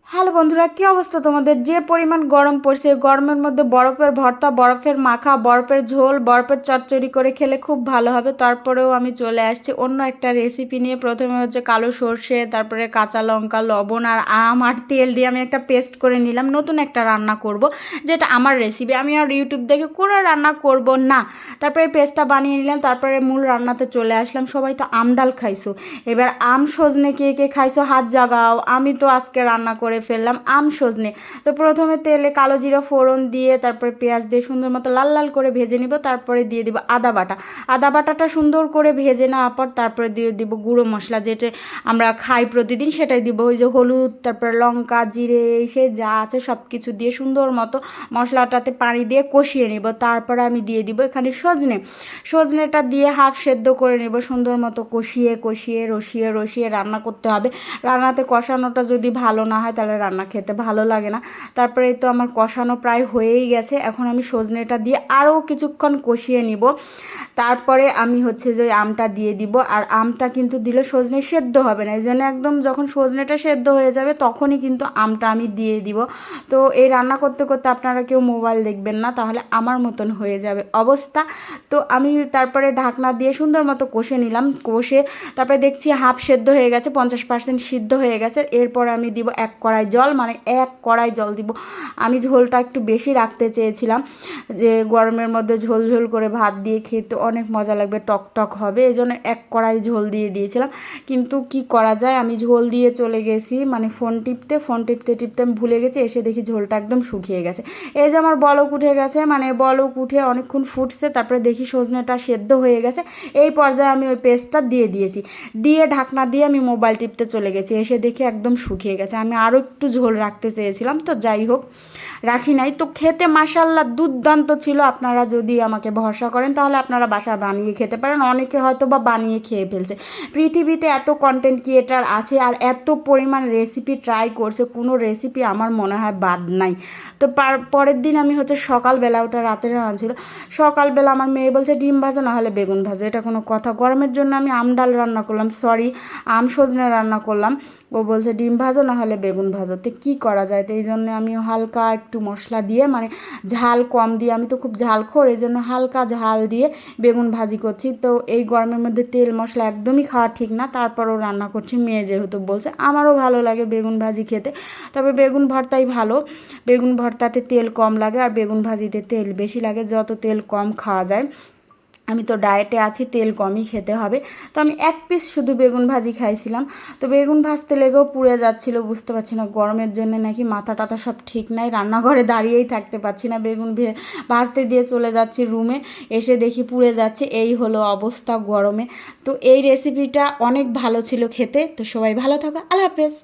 Hello বন্ধুরা, কী অবস্থা তোমাদের? যে পরিমাণ গরম পড়ছে, গরমের মধ্যে বরফের ভর্তা, বরফের মাখা, বরফের ঝোল, বরফের চচ্চড়ি করে খেলে খুব ভালো হবে। তারপরেও আমি চলে আসছি অন্য একটা রেসিপি নিয়ে। প্রথমে হচ্ছে কালো সর্ষে, তারপরে কাঁচা লঙ্কা, লবণ আর আম আর তেল দিয়ে আমি একটা পেস্ট করে নিলাম। নতুন একটা রান্না করব, যেটা আমার রেসিপি, আমি আর ইউটিউব দেখে কোনো রান্না করব না। তারপরে পেস্টটা বানিয়ে নিলাম, তারপরে মূল রান্নাতে চলে আসলাম। সবাই তো আম ডাল খাইছো, এবার আম সজনে কে কে খাইছো হাত জাগাও। আমি তো আজকে রান্না করে ফেললাম আম সজনে। তো প্রথমে তেলে কালো জিরা ফোড়ন দিয়ে তারপরে পেঁয়াজ দিয়ে সুন্দর মতো লাল লাল করে ভেজে নিব। তারপরে দিয়ে দিব আদা বাটা। আদা বাটাটা সুন্দর করে ভেজে নেওয়ার পর তারপরে দিয়ে দিব গুঁড়ো মশলা, যেটা আমরা খাই প্রতিদিন, সেটাই দিব। ওই যে হলুদ, তারপরে লঙ্কা, জিরে, সে যা আছে সব কিছু দিয়ে সুন্দর মতো মশলাটাতে পানি দিয়ে কষিয়ে নিব। তারপরে আমি দিয়ে দিব এখানে সজনেটা দিয়ে হাফ সেদ্ধ করে নেব। সুন্দর মতো কষিয়ে কষিয়ে রসিয়ে রসিয়ে রান্না করতে হবে। রান্নাতে কষানোটা যদি ভালো না হয় তাহলে রান্না খেতে ভালো লাগে না। তারপরে তো আমার কষানো প্রায় হয়েই গেছে। এখন আমি সজনেটা দিয়ে আরও কিছুক্ষণ কষিয়ে নিব। তারপরে আমি হচ্ছে যে আমটা দিয়ে দিব। আর আমটা কিন্তু দিলে সজনে সেদ্ধ হবে না, এই জন্য একদম যখন সজনেটা সেদ্ধ হয়ে যাবে তখনই কিন্তু আমটা আমি দিয়ে দিব। তো এই রান্না করতে করতে আপনারা কেউ মোবাইল দেখবেন না, তাহলে আমার মতন হয়ে যাবে অবস্থা। তো আমি তারপরে ঢাকনা দিয়ে সুন্দর মতো কষে নিলাম। কষে তারপরে দেখছি হাফ সেদ্ধ হয়ে গেছে, 50% সিদ্ধ হয়ে গেছে। এরপর আমি দিব 1 কড়াই জল, মানে 1 কড়াই জল দিব। আমি ঝোলটা একটু বেশি রাখতে চেয়েছিলাম, যে গরমের মধ্যে ঝোল ঝোল করে ভাত দিয়ে খেতে অনেক মজা লাগবে, টক টক হবে, এই জন্য 1 কড়াই ঝোল দিয়ে দিয়েছিলাম। কিন্তু কি করা যায়, আমি ঝোল দিয়ে চলে গেছি, মানে ফোন টিপতে টিপতে আমি ভুলে গেছি। এসে দেখি ঝোলটা একদম শুকিয়ে গেছে। এই যে আমার বলক উঠে গেছে, মানে বলক উঠে অনেকক্ষণ ফুটছে। তারপরে দেখি সজনেটা সেদ্ধ হয়ে গেছে। এই পর্যায়ে আমি ওই পেস্টটা দিয়ে দিয়েছি। দিয়ে ঢাকনা দিয়ে আমি মোবাইল টিপতে চলে গেছি। এসে দেখি একদম শুকিয়ে গেছে। আমি আরও একটু ঝোল রাখতে চেয়েছিলাম, তো যাই হোক রাখি নাই। তো খেতে মাশাআল্লাহ দুর্দান্ত ছিল। আপনারা যদি আমাকে ভরসা করেন তাহলে আপনারা বাসায় বানিয়ে খেতে পারেন। অনেকে হয়তো বা বানিয়ে খেয়ে ফেলছে। পৃথিবীতে এত কন্টেন্ট ক্রিয়েটার আছে আর এত পরিমাণ রেসিপি ট্রাই করছে, কোনো রেসিপি আমার মনে হয় বাদ নাই। তো পরের দিন আমি হচ্ছে সকালবেলা, ওটা রাতের রান্না ছিল, সকালবেলা আমার মেয়ে বলছে ডিম ভাজা না হলে বেগুন ভাজা। এটা কোনো কথা? গরমের জন্য আমি আম ডাল রান্না করলাম, সরি আম সজনে রান্না করলাম। ও বলছে ডিম ভাজো না হলে বেগুন ভাজো। তো কী করা যায়? তো এই জন্য আমি হালকা একটু মশলা দিয়ে, মানে ঝাল কম দিয়ে, আমি তো খুব ঝালখোর, এই জন্য হালকা ঝাল দিয়ে বেগুন ভাজি করছি। তো এই গরমের মধ্যে তেল মশলা একদমই খাওয়া ঠিক না, তারপরও রান্না করছি। মেয়ে যেহেতু বলছে, আমারও ভালো লাগে বেগুন ভাজি খেতে, তবে বেগুন ভর্তাই ভালো। বেগুন ভর্তাতে তেল কম লাগে আর বেগুন ভাজিতে তেল বেশি লাগে, যত তেল কম খাওয়া যায়। আমি তো ডায়েটে আছি, তেল কমই খেতে হবে। তো আমি 1 পিস শুধু বেগুন ভাজি খাইছিলাম। তো বেগুন ভাজতে লেগেও পুড়ে যাচ্ছিলো, বুঝতে পারছি না গরমের জন্য নাকি মাথা টাথা সব ঠিক নাই, রান্নাঘরে দাঁড়িয়েই থাকতে পারছি না। বেগুন ভাজতে দিয়ে চলে যাচ্ছি রুমে, এসে দেখি পুড়ে যাচ্ছে। এই হলো অবস্থা গরমে। তো এই রেসিপিটা অনেক ভালো ছিল খেতে। তো সবাই ভালো থাকো, আল্লাহ হাফেজ।